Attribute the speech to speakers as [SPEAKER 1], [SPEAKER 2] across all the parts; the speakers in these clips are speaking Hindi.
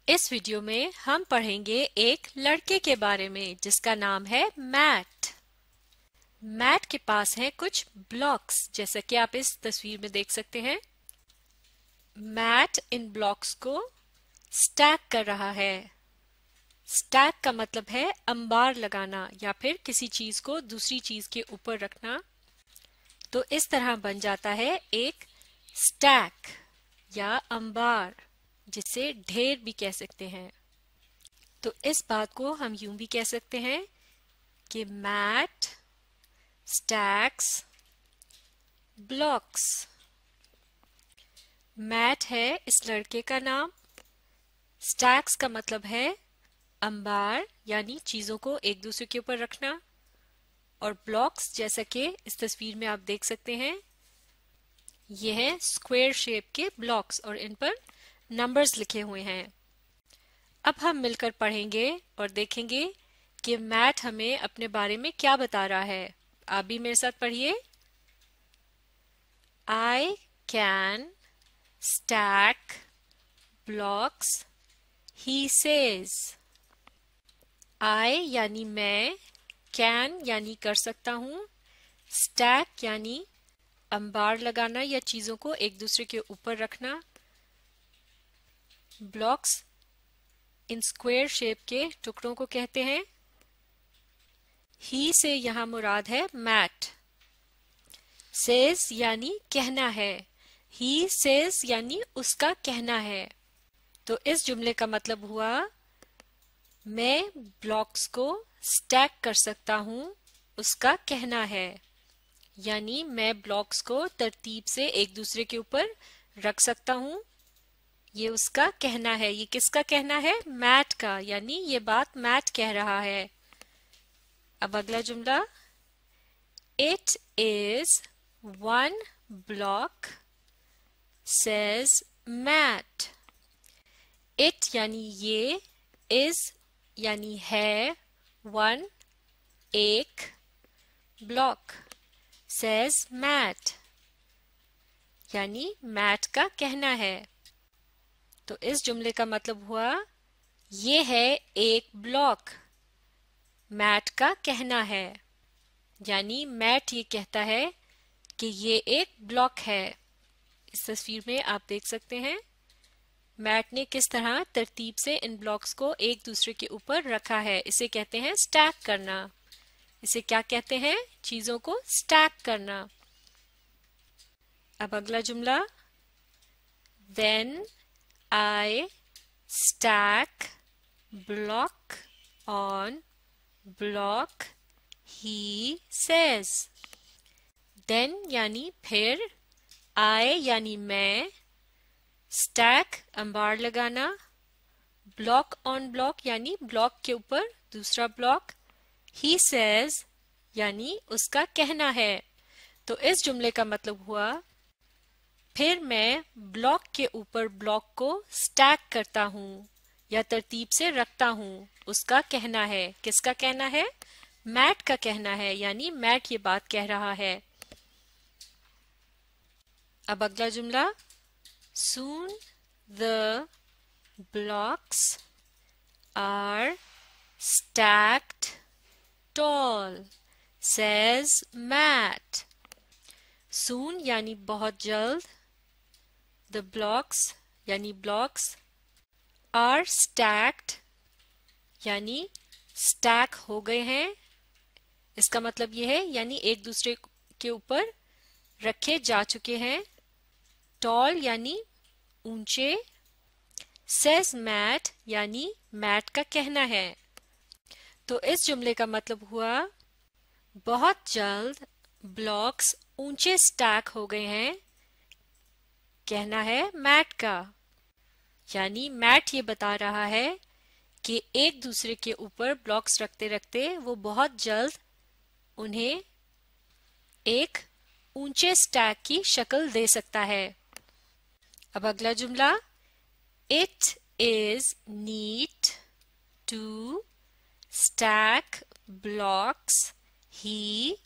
[SPEAKER 1] इस वीडियो में हम पढ़ेंगे एक लड़के के बारे में जिसका नाम है मैट। मैट के पास है कुछ ब्लॉक्स, जैसा कि आप इस तस्वीर में देख सकते हैं। मैट इन ब्लॉक्स को स्टैक कर रहा है। स्टैक का मतलब है अंबार लगाना या फिर किसी चीज को दूसरी चीज के ऊपर रखना। तो इस तरह बन जाता है एक स्टैक या अंबार, जिसे ढेर भी कह सकते हैं। तो इस बात को हम यूं भी कह सकते हैं कि मैट स्टैक्स ब्लॉक्स। मैट है इस लड़के का नाम। स्टैक्स का मतलब है अंबार यानी चीजों को एक दूसरे के ऊपर रखना, और ब्लॉक्स जैसा कि इस तस्वीर में आप देख सकते हैं, ये है स्क्वायर शेप के ब्लॉक्स और इन पर नंबर्स लिखे हुए हैं। अब हम मिलकर पढ़ेंगे और देखेंगे कि मैट हमें अपने बारे में क्या बता रहा है। आप भी मेरे साथ पढ़िए। I can stack blocks, he says। I यानी मैं, can यानी कर सकता हूँ, stack यानी अंबार लगाना या चीजों को एक दूसरे के ऊपर रखना, ब्लॉक्स इन स्क्वायर शेप के टुकड़ों को कहते हैं। ही से यहां मुराद है मैट। सेज यानी कहना है, ही सेज यानी उसका कहना है। तो इस जुमले का मतलब हुआ मैं ब्लॉक्स को स्टैक कर सकता हूं, उसका कहना है। यानी मैं ब्लॉक्स को तरतीब से एक दूसरे के ऊपर रख सकता हूं, ये उसका कहना है। ये किसका कहना है? मैट का, यानी ये बात मैट कह रहा है। अब अगला जुमला, it is one block says Mat. It यानी ये, इज यानी है, वन एक, ब्लॉक सेज मैट यानी मैट का कहना है। तो इस जुमले का मतलब हुआ ये है एक ब्लॉक, मैट का कहना है। यानी मैट ये कहता है कि ये एक ब्लॉक है। इस तस्वीर में आप देख सकते हैं मैट ने किस तरह तरतीब से इन ब्लॉक्स को एक दूसरे के ऊपर रखा है। इसे कहते हैं स्टैक करना। इसे क्या कहते हैं? चीजों को स्टैक करना। अब अगला जुमला, then I stack block on block, he says। Then यानी फिर, I यानी मैं, stack अंबार लगाना, block on block यानी ब्लॉक के ऊपर दूसरा ब्लॉक, he says यानी उसका कहना है। तो इस जुमले का मतलब हुआ फिर मैं ब्लॉक के ऊपर ब्लॉक को स्टैक करता हूँ या तरतीब से रखता हूँ, उसका कहना है। किसका कहना है? मैट का कहना है, यानी मैट ये बात कह रहा है। अब अगला जुमला, soon the blocks are stacked tall says Matt. Soon यानी बहुत जल्द, The blocks यानी ब्लॉक्स, are stacked यानी स्टैक हो गए हैं। इसका मतलब यह है यानी एक दूसरे के ऊपर रखे जा चुके हैं। टॉल यानी ऊंचे, says मैट यानी मैट का कहना है। तो इस जुमले का मतलब हुआ बहुत जल्द ब्लॉक्स ऊंचे स्टैक हो गए हैं, कहना है मैट का। यानी मैट ये बता रहा है कि एक दूसरे के ऊपर ब्लॉक्स रखते रखते वो बहुत जल्द उन्हें एक ऊंचे स्टैक की शक्ल दे सकता है। अब अगला जुमला, it is neat to stack blocks, he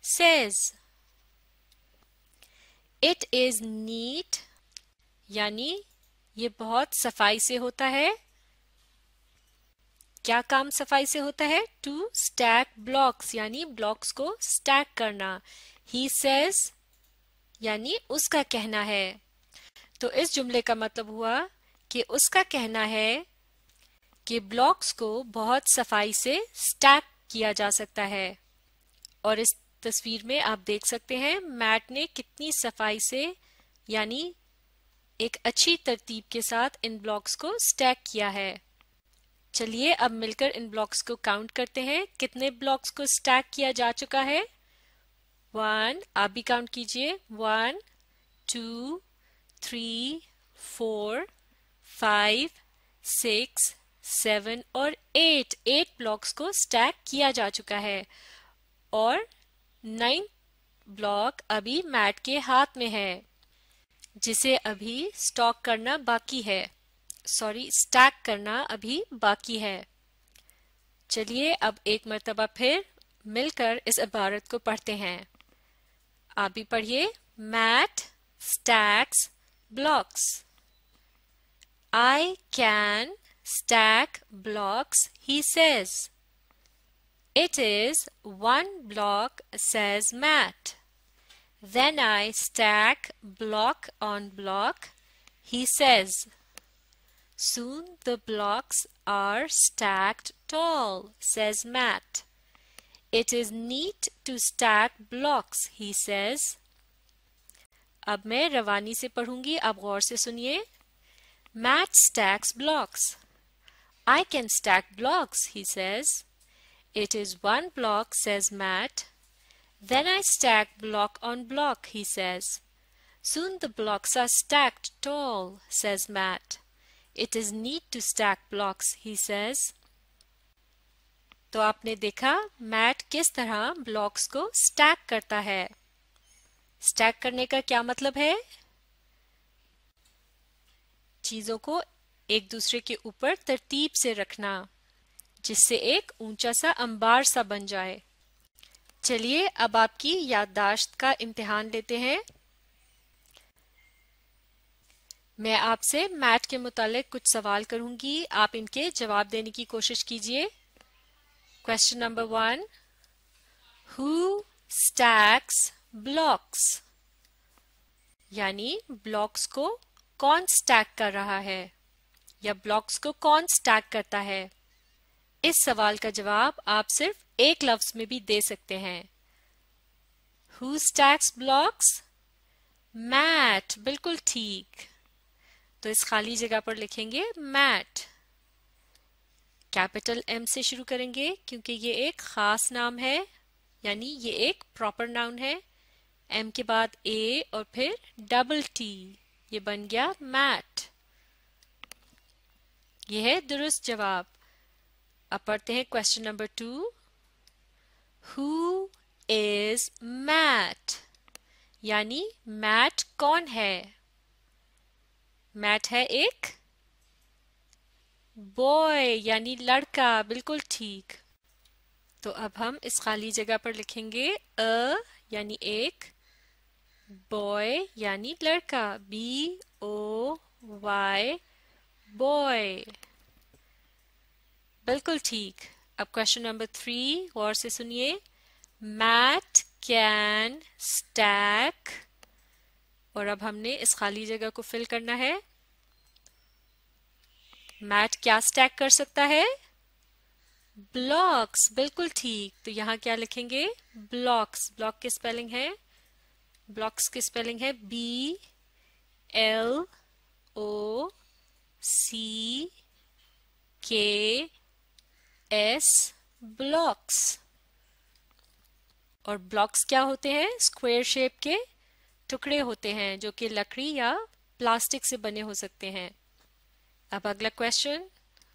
[SPEAKER 1] says. It is neat यानी ये बहुत सफाई से होता है, क्या काम सफाई से होता है? टू स्टैक ब्लॉक्स यानी ब्लॉक्स को स्टैक करना। ही सेज यानी उसका कहना है। तो इस जुमले का मतलब हुआ कि उसका कहना है कि ब्लॉक्स को बहुत सफाई से स्टैक किया जा सकता है। और इस तस्वीर में आप देख सकते हैं मैट ने कितनी सफाई से यानी एक अच्छी तरतीब के साथ इन ब्लॉक्स को स्टैक किया है। चलिए अब मिलकर इन ब्लॉक्स को काउंट करते हैं। कितने ब्लॉक्स को स्टैक किया जा चुका है? 1, आप भी काउंट कीजिए। 1, 2, 3, 4, 5, 6, 7 और 8 ब्लॉक्स को स्टैक किया जा चुका है और 9 ब्लॉक अभी मैट के हाथ में है जिसे अभी स्टैक करना अभी बाकी है। चलिए अब एक मर्तबा फिर मिलकर इस इबारत को पढ़ते हैं। आप भी पढ़िए। Mat stacks blocks. I can stack blocks, he says. It is 1 block, says Matt. Then I stack block on block, he says. Soon the blocks are stacked tall, says Matt. It is neat to stack blocks, he says. अब मैं रवानी से पढ़ूंगी, आप गौर से सुनिए। Matt stacks blocks. I can stack blocks, he says. It is 1 block, says Matt. Then I stack block on block, he says. Soon the blocks are stacked tall, says Matt. It is neat to stack blocks, he says. तो आपने देखा मैट किस तरह ब्लॉक्स को स्टैक करता है। स्टैक करने का क्या मतलब है? चीजों को एक दूसरे के ऊपर तरतीब से रखना जिससे एक ऊंचा सा अंबार सा बन जाए। चलिए अब आपकी याददाश्त का इम्तिहान लेते हैं। मैं आपसे मैट के मुतालिक कुछ सवाल करूंगी, आप इनके जवाब देने की कोशिश कीजिए। Question number 1, Who stacks blocks? यानी ब्लॉक्स को कौन स्टैक कर रहा है या ब्लॉक्स को कौन स्टैक करता है? इस सवाल का जवाब आप सिर्फ एक लफ्ज में भी दे सकते हैं। Who stacks blocks? Matt, बिल्कुल ठीक। तो इस खाली जगह पर लिखेंगे मैट। कैपिटल M से शुरू करेंगे क्योंकि ये एक खास नाम है यानी ये एक प्रॉपर नाउन है। M के बाद A और फिर डबल T, ये बन गया मैट। यह है दुरुस्त जवाब। अब पढ़ते हैं question number 2, Who is Matt? यानी मैट कौन है? मैट है एक बॉय यानी लड़का, बिल्कुल ठीक। तो अब हम इस खाली जगह पर लिखेंगे अ यानी एक, बॉय यानी लड़का, BOY, बॉय, बिल्कुल ठीक। अब क्वेश्चन नंबर 3 गौर से सुनिए। मैट कैन स्टैक, और अब हमने इस खाली जगह को फिल करना है। मैट क्या स्टैक कर सकता है? ब्लॉक्स, बिल्कुल ठीक। तो यहाँ क्या लिखेंगे? ब्लॉक्स। ब्लॉक की स्पेलिंग है, ब्लॉक्स की स्पेलिंग है BLOCKS, ब्लॉक्स। और ब्लॉक्स क्या होते हैं? स्क्वायर शेप के टुकड़े होते हैं जो कि लकड़ी या प्लास्टिक से बने हो सकते हैं। अब अगला क्वेश्चन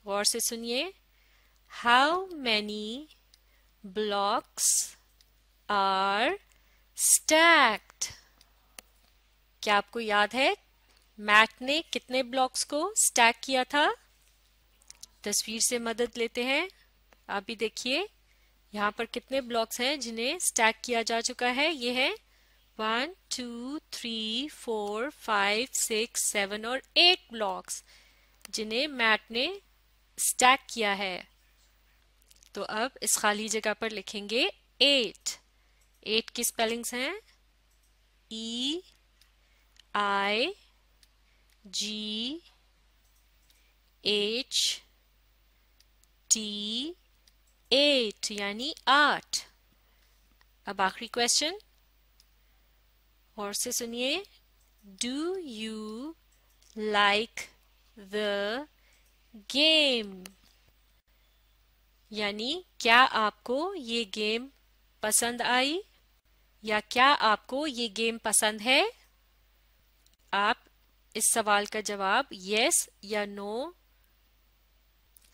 [SPEAKER 1] गौर से सुनिए। How many blocks are stacked? क्या आपको याद है मैट ने कितने ब्लॉक्स को स्टैक किया था? तस्वीर से मदद लेते हैं। आप भी देखिए यहाँ पर कितने ब्लॉक्स हैं जिन्हें स्टैक किया जा चुका है। ये है 1, 2, 3, 4, 5, 6, 7 और 8 ब्लॉक्स जिन्हें मैट ने स्टैक किया है। तो अब इस खाली जगह पर लिखेंगे 8। 8 की स्पेलिंग्स हैं EIGHT 8 यानी 8। अब आखिरी क्वेश्चन और से सुनिए। Do you like the game यानी क्या आपको ये गेम पसंद आई या क्या आपको ये गेम पसंद है। आप इस सवाल का जवाब यस या नो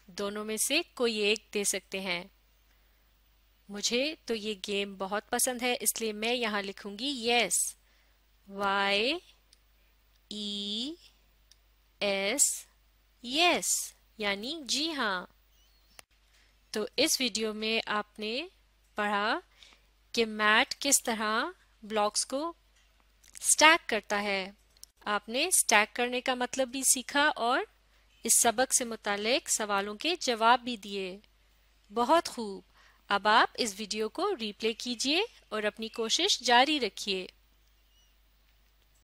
[SPEAKER 1] दोनों में से कोई एक दे सकते हैं। मुझे तो ये गेम बहुत पसंद है, इसलिए मैं यहाँ लिखूंगी यस। YES यस यानी जी हाँ। तो इस वीडियो में आपने पढ़ा कि मैट किस तरह ब्लॉक्स को स्टैक करता है। आपने स्टैक करने का मतलब भी सीखा और इस सबक से मुतालिक सवालों के जवाब भी दिए। बहुत खूब। अब आप इस वीडियो को रिप्ले कीजिए और अपनी कोशिश जारी रखिए।